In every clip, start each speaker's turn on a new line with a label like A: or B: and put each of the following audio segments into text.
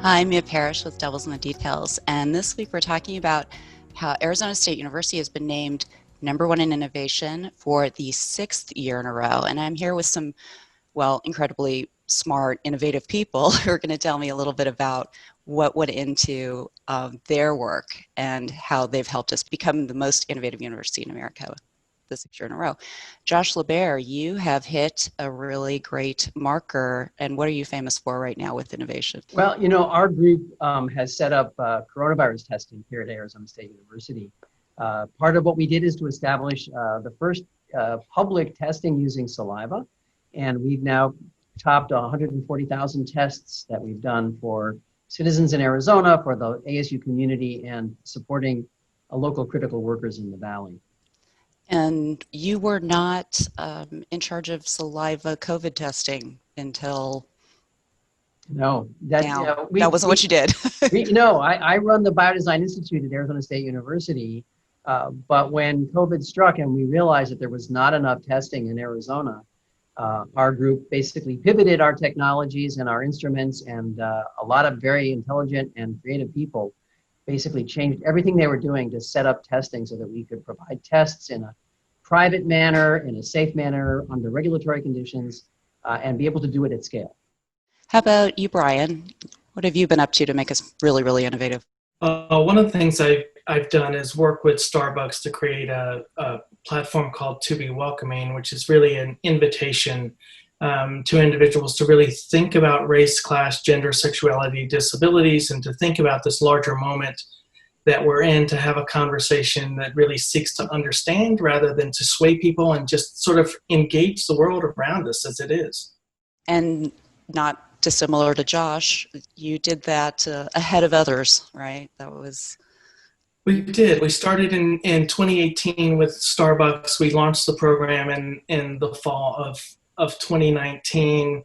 A: Hi, Mia Parrish with Devils in the Details, and this week we're talking about how Arizona State University has been named #1 in innovation for the 6th year in a row. And I'm here with some, incredibly smart, innovative people who are going to tell me a little bit about what went into their work and how they've helped us become the most innovative university in America the 6th year in a row. Josh LeBaire, you have hit a really great marker, and what are you famous for right now with innovation?
B: Well, our group has set up coronavirus testing here at Arizona State University. Part of what we did is to establish the first public testing using saliva, and we've now topped 140,000 tests that we've done for citizens in Arizona, for the ASU community, and supporting local critical workers in the Valley.
A: And you were not in charge of saliva COVID testing until
B: No,
A: that wasn't what you did.
B: I run the Biodesign Institute at Arizona State University, but when COVID struck and we realized that there was not enough testing in Arizona, our group basically pivoted our technologies and our instruments, and a lot of very intelligent and creative people basically changed everything they were doing to set up testing so that we could provide tests in a private manner, in a safe manner, under regulatory conditions, and be able to do it at scale.
A: How about you, Brian? What have you been up to make us really, really innovative?
C: One of the things I've done is work with Starbucks to create a platform called To Be Welcoming, which is really an invitation to individuals to really think about race, class, gender, sexuality, disabilities, and to think about this larger moment that we're in, to have a conversation that really seeks to understand rather than to sway people, and just sort of engage the world around us as it is.
A: And not dissimilar to Josh, you did that ahead of others, right?
C: We did. We started in 2018 with Starbucks. We launched the program in the fall of 2019.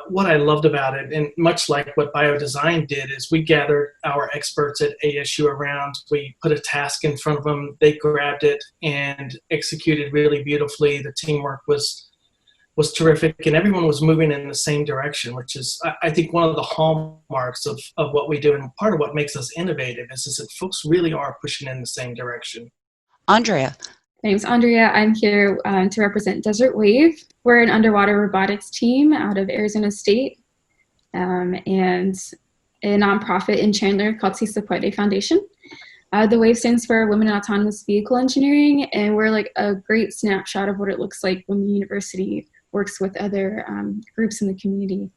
C: What I loved about it, and much like what Biodesign did, is we gathered our experts at ASU around. We put a task in front of them. They grabbed it and executed really beautifully. The teamwork was terrific, and everyone was moving in the same direction, which is, I think, one of the hallmarks of what we do, and part of what makes us innovative is that folks really are pushing in the same direction.
A: Andrea.
D: My name's Andrea. I'm here to represent Desert Wave. We're an underwater robotics team out of Arizona State, and a nonprofit in Chandler called Si Se Puede Foundation. The WAVE stands for Women in Autonomous Vehicle Engineering, and we're like a great snapshot of what it looks like when the university works with other groups in the community.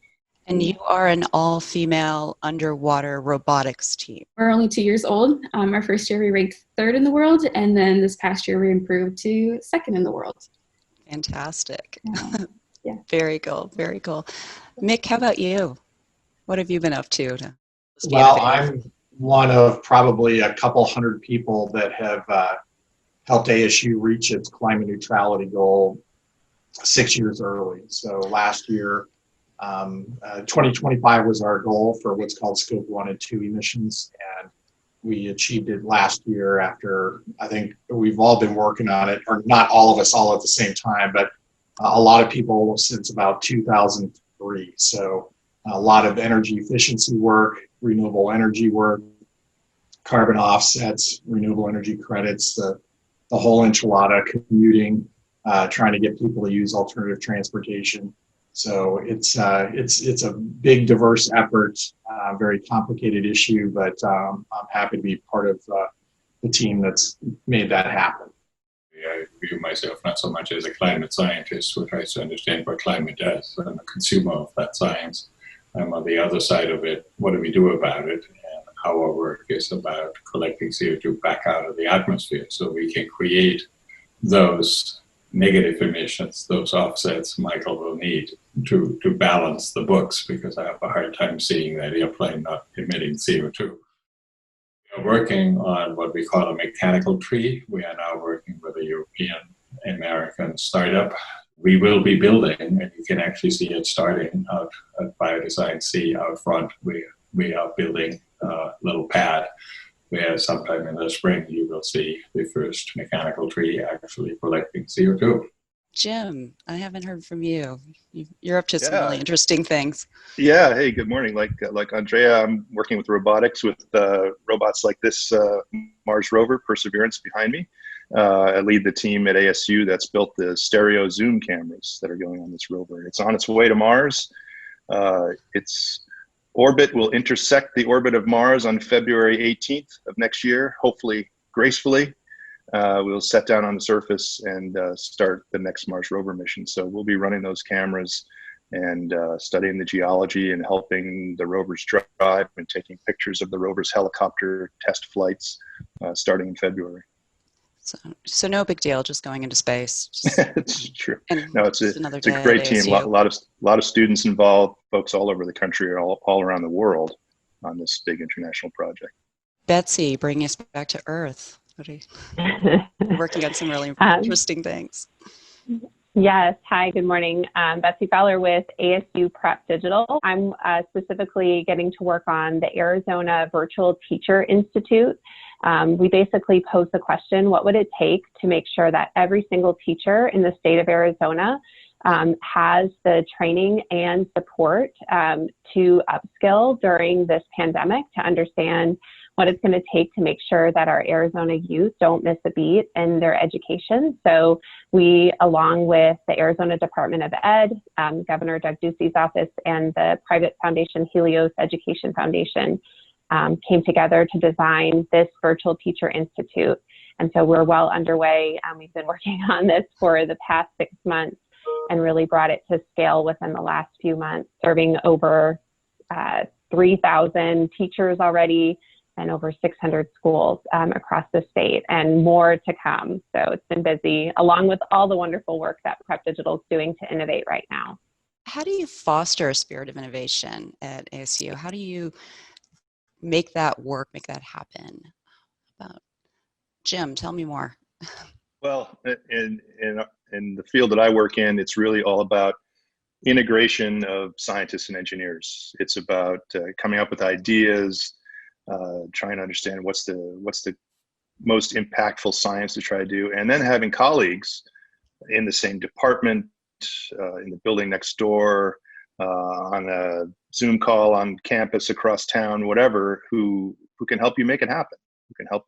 A: And you are an all-female underwater robotics team.
D: We're only 2 years old. Our first year we ranked 3rd in the world, and then this past year we improved to 2nd in the world.
A: Fantastic.
D: Yeah.
A: Very cool, very cool. Mick, how about you? What have you been up to?
E: Well, I'm one of probably a couple hundred people that have helped ASU reach its climate neutrality goal 6 years early. So last year, 2025 was our goal for what's called Scope 1 and 2 emissions, and we achieved it last year after, I think we've all been working on it, or not all of us all at the same time, but a lot of people since about 2003. So a lot of energy efficiency work, renewable energy work, carbon offsets, renewable energy credits, the whole enchilada, commuting, trying to get people to use alternative transportation. So it's a big, diverse effort, very complicated issue, but I'm happy to be part of the team that's made that happen.
F: I view myself not so much as a climate scientist who tries to understand what climate does. I'm a consumer of that science. I'm on the other side of it. What do we do about it? And our work is about collecting CO2 back out of the atmosphere so we can create those negative emissions, those offsets Michael will need to balance the books, because I have a hard time seeing that airplane not emitting CO2. We are working on what we call a mechanical tree. We are now working with a European-American startup. We will be building, and you can actually see it starting out at Biodesign C out front. We are building a little pad where sometime in the spring you will see the first mechanical tree actually collecting CO2.
A: Jim, I haven't heard from you. You're up to some really
G: Yeah,
A: interesting things.
G: yeah. Hey, good morning. Like Andrea, I'm working with robotics with robots like this Mars rover, Perseverance, behind me. I lead the team at ASU that's built the stereo zoom cameras that are going on this rover. It's on its way to Mars. Its orbit will intersect the orbit of Mars on February 18th of next year, hopefully gracefully. We'll set down on the surface and start the next Mars rover mission. So we'll be running those cameras and studying the geology and helping the rover's drive and taking pictures of the rover's helicopter test flights starting in February.
A: So no big deal, just going into space.
G: It's true.
A: And
G: No, it's a
A: another
G: it's a
A: day
G: great
A: at
G: team. A
A: ASU.
G: lot of students involved, folks all over the country, all around the world on this big international project.
A: Betsy, bringing us back to Earth. You're working on some really interesting things.
H: Yes. Hi, good morning. Betsy Fowler with ASU Prep Digital. I'm specifically getting to work on the Arizona Virtual Teacher Institute. We basically pose the question, what would it take to make sure that every single teacher in the state of Arizona has the training and support to upskill during this pandemic, to understand what it's going to take to make sure that our Arizona youth don't miss a beat in their education. So we, along with the Arizona Department of Ed, Governor Doug Ducey's office, and the private foundation Helios Education Foundation, came together to design this Virtual Teacher Institute. And so we're well underway. We've been working on this for the past 6 months and really brought it to scale within the last few months, serving over 3,000 teachers already and over 600 schools across the state, and more to come. So it's been busy, along with all the wonderful work that Prep Digital is doing to innovate right now.
A: How do you foster a spirit of innovation at ASU? How do you make that work, make that happen? Jim, tell me more.
G: Well, in the field that I work in, it's really all about integration of scientists and engineers. It's about coming up with ideas, trying to understand what's the most impactful science to try to do, and then having colleagues in the same department, in the building next door, on a Zoom call on campus across town, whatever, who can help you make it happen, who can help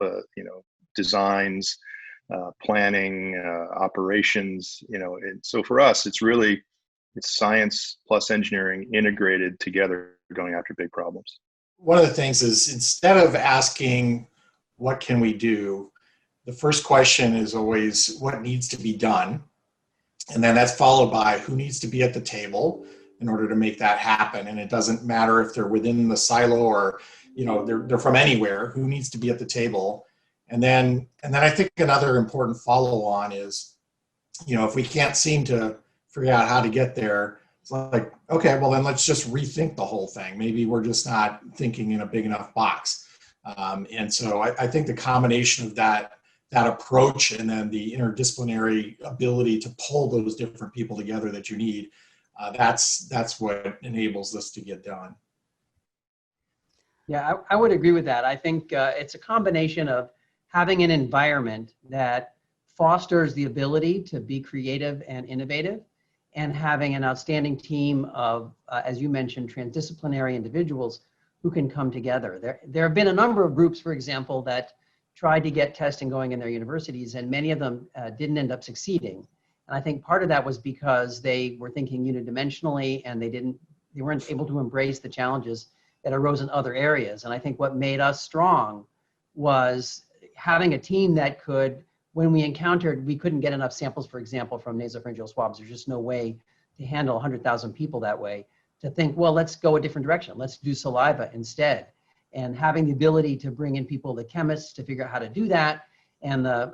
G: designs, planning, operations, and so for us, it's science plus engineering integrated together, going after big problems.
E: One of the things is, instead of asking, what can we do? The first question is always, what needs to be done? And then that's followed by, who needs to be at the table in order to make that happen? And it doesn't matter if they're within the silo or, they're from anywhere, who needs to be at the table? And then I think another important follow on is, if we can't seem to figure out how to get there, it's like, okay, well then let's just rethink the whole thing. Maybe we're just not thinking in a big enough box. And so I think the combination of that approach and then the interdisciplinary ability to pull those different people together that you need, that's what enables this to get done.
B: Yeah, I would agree with that. I think it's a combination of having an environment that fosters the ability to be creative and innovative, and having an outstanding team of, as you mentioned, transdisciplinary individuals who can come together. There have been a number of groups, for example, that tried to get testing going in their universities, and many of them didn't end up succeeding. And I think part of that was because they were thinking unidimensionally, and they weren't able to embrace the challenges that arose in other areas. And I think what made us strong was having a team that could, when we couldn't get enough samples, for example, from nasopharyngeal swabs, there's just no way to handle 100,000 people that way, to think, well, let's go a different direction. Let's do saliva instead. And having the ability to bring in people, the chemists, to figure out how to do that, and the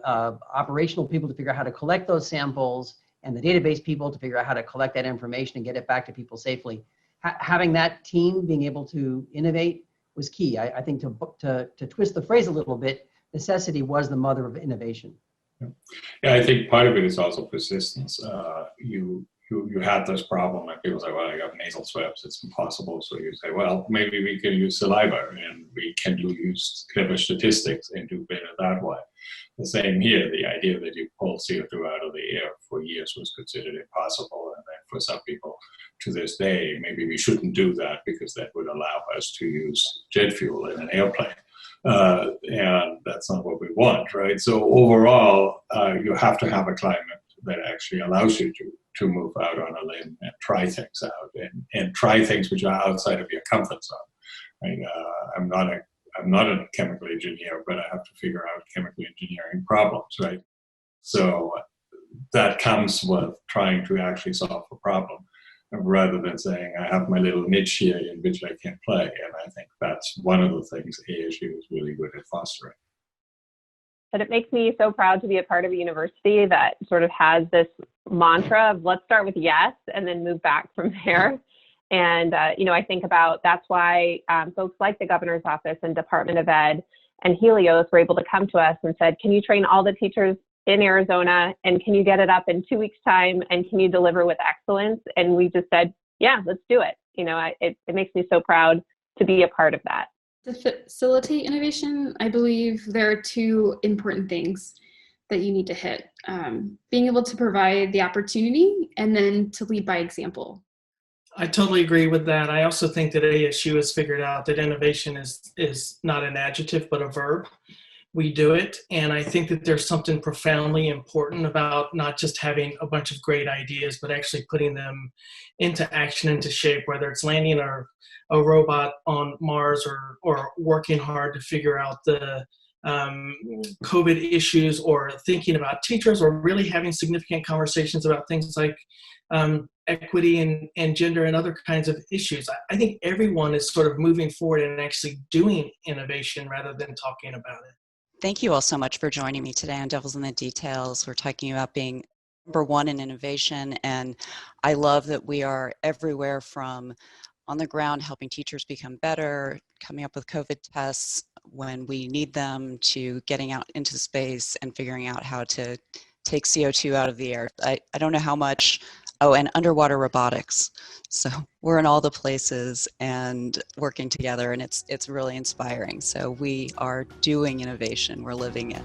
B: operational people to figure out how to collect those samples, and the database people to figure out how to collect that information and get it back to people safely. Having that team being able to innovate was key. I think to twist the phrase a little bit, necessity was the mother of innovation.
F: Yeah, I think part of it is also persistence. You had this problem and people say, well, I got nasal swabs, it's impossible. So you say, well, maybe we can use saliva and we can use clever statistics and do better that way. The same here, the idea that you pull CO2 out of the air for years was considered impossible. And then for some people to this day, maybe we shouldn't do that because that would allow us to use jet fuel in an airplane. And that's not what we want, right? So overall, you have to have a climate that actually allows you to move out on a limb and try things out and try things which are outside of your comfort zone. Right? I'm not a chemical engineer, but I have to figure out chemical engineering problems, right? So that comes with trying to actually solve a problem rather than saying, I have my little niche here in which I can play. And I think that's one of the things ASU is really good at fostering.
H: But it makes me so proud to be a part of a university that sort of has this mantra of let's start with yes and then move back from there. And, I think about that's why folks like the governor's office and Department of Ed and Helios were able to come to us and said, can you train all the teachers in Arizona and can you get it up in 2 weeks time and can you deliver with excellence? And we just said, yeah, let's do it. It makes me so proud to be a part of that.
D: To facilitate innovation, I believe there are two important things that you need to hit. Being able to provide the opportunity and then to lead by example.
C: I totally agree with that. I also think that ASU has figured out that innovation is not an adjective, but a verb. We do it. And I think that there's something profoundly important about not just having a bunch of great ideas, but actually putting them into action, into shape, whether it's landing a robot on Mars or working hard to figure out the COVID issues or thinking about teachers or really having significant conversations about things like equity and gender and other kinds of issues. I think everyone is sort of moving forward and actually doing innovation rather than talking about it.
A: Thank you all so much for joining me today on Devils in the Details. We're talking about being number one in innovation, and I love that we are everywhere from on the ground helping teachers become better, coming up with COVID tests when we need them, to getting out into space and figuring out how to take CO2 out of the air. I don't know how much. Oh, and underwater robotics. So we're in all the places and working together, and it's really inspiring. So we are doing innovation, we're living it.